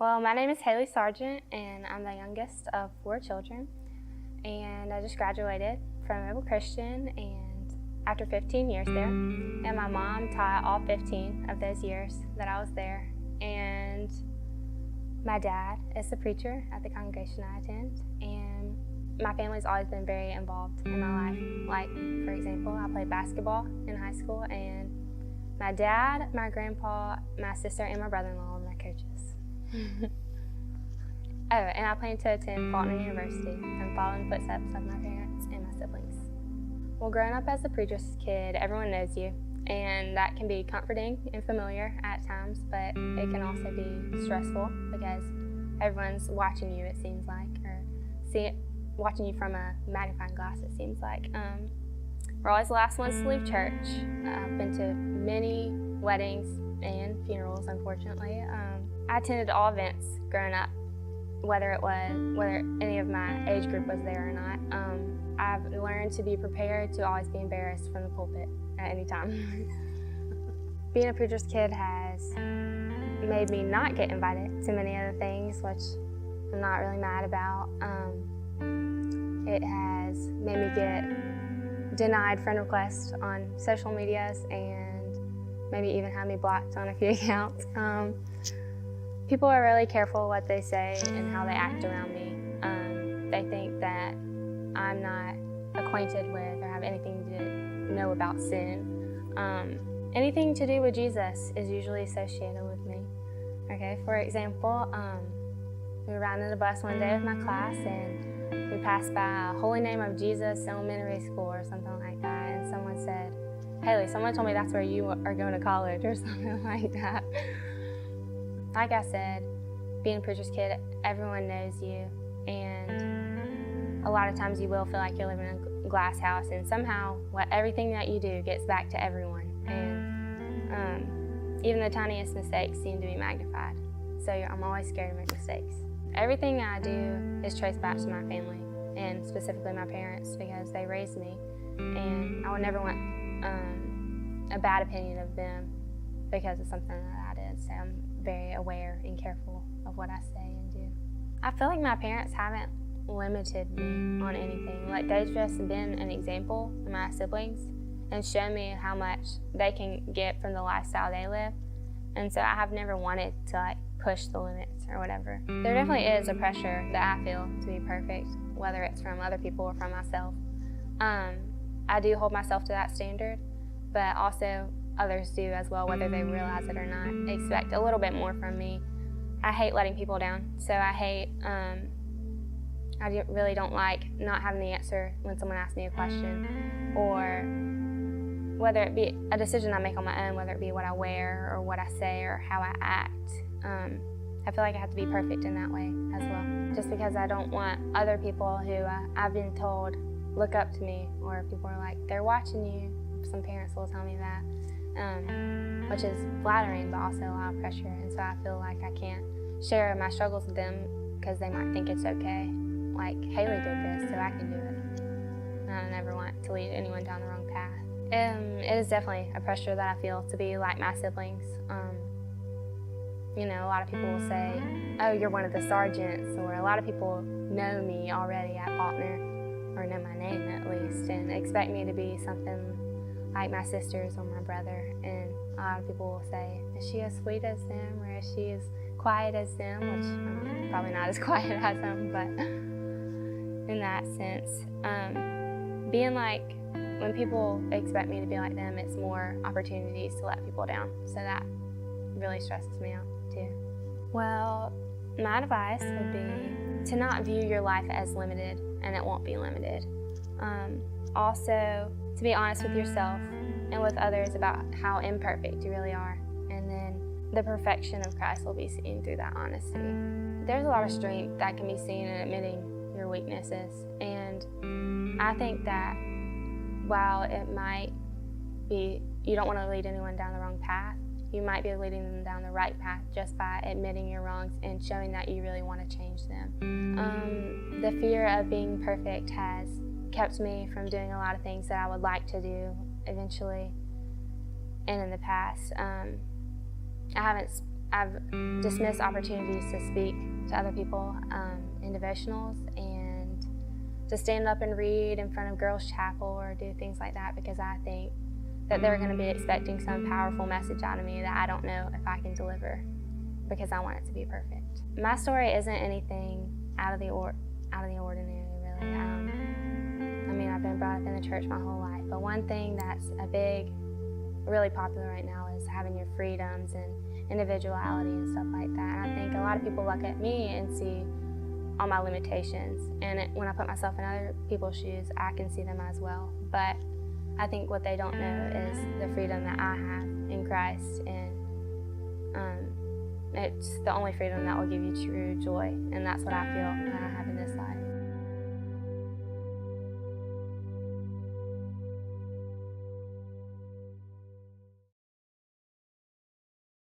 Well, my name is Haley Sargent, and I'm the youngest of 4 children. And I just graduated from Rebel Christian, and after 15 years there, and my mom taught all 15 of those years that I was there. And my dad is the preacher at the congregation I attend, and my family's always been very involved in my life. Like, for example, I played basketball in high school, and my dad, my grandpa, my sister, and my brother-in-law were my coaches. Oh, and I plan to attend Faulkner University and follow in the footsteps of my parents and my siblings. Well, growing up as a preacher's kid, everyone knows you, and that can be comforting and familiar at times, but it can also be stressful because everyone's watching you, it seems like, or watching you from a magnifying glass, it seems like. We're always the last ones to leave church. I've been to many weddings and funerals, unfortunately. I attended all events growing up, whether any of my age group was there or not. I've learned to be prepared to always be embarrassed from the pulpit at any time. Being a preacher's kid has made me not get invited to many other things, which I'm not really mad about. It has made me get denied friend requests on social medias and maybe even had me blocked on a few accounts. People are really careful what they say and how they act around me. They think that I'm not acquainted with or have anything to know about sin. Anything to do with Jesus is usually associated with me. Okay, for example, we were riding in the bus one day with my class, and we passed by a Holy Name of Jesus Elementary School or something like that, and someone said, "Haley, someone told me that's where you are going to college," or something like that. Like I said, being a preacher's kid, everyone knows you, and a lot of times you will feel like you're living in a glass house, and somehow everything that you do gets back to everyone, and even the tiniest mistakes seem to be magnified. So I'm always scared to make mistakes. Everything I do is traced back to my family, and specifically my parents, because they raised me, and I would never want a bad opinion of them because of something that I did. So I'm very aware and careful of what I say and do. I feel like my parents haven't limited me on anything. Like, they've just been an example to my siblings and shown me how much they can get from the lifestyle they live. And so I have never wanted to push the limits or whatever. There definitely is a pressure that I feel to be perfect, whether it's from other people or from myself. I do hold myself to that standard, but also others do as well, whether they realize it or not. They expect a little bit more from me. I hate letting people down, so I really don't like not having the answer when someone asks me a question, or whether it be a decision I make on my own, whether it be what I wear or what I say or how I act. I feel like I have to be perfect in that way as well, just because I don't want other people who I've been told look up to me, or people are like, they're watching you. Some parents will tell me that. Which is flattering, but also a lot of pressure. And so I feel like I can't share my struggles with them because they might think it's okay. Like, Haley did this, so I can do it. And I never want to lead anyone down the wrong path. It is definitely a pressure that I feel to be like my siblings. A lot of people will say, "Oh, you're one of the Sargents," or a lot of people know me already at Faulkner, or know my name at least, and expect me to be something like my sisters or my brother. And a lot of people will say, "Is she as sweet as them, or is she as quiet as them?" Which I'm probably not as quiet as them, but in that sense, being like, when people expect me to be like them, it's more opportunities to let people down. So that really stresses me out too. Well, my advice would be to not view your life as limited, and it won't be limited. Also, to be honest with yourself and with others about how imperfect you really are, and then the perfection of Christ will be seen through that honesty. There's a lot of strength that can be seen in admitting your weaknesses, and I think that while it might be you don't want to lead anyone down the wrong path, you might be leading them down the right path just by admitting your wrongs and showing that you really want to change them. The fear of being perfect has kept me from doing a lot of things that I would like to do eventually and in the past. I I've dismissed opportunities to speak to other people in devotionals and to stand up and read in front of Girls' Chapel or do things like that, because I think that they're going to be expecting some powerful message out of me that I don't know if I can deliver, because I want it to be perfect. My story isn't anything out of the ordinary, really. I mean, I've been brought up in the church my whole life, but one thing that's really popular right now is having your freedoms and individuality and stuff like that. And I think a lot of people look at me and see all my limitations, and when I put myself in other people's shoes, I can see them as well. But I think what they don't know is the freedom that I have in Christ, and it's the only freedom that will give you true joy, and that's what I feel that I have in this life.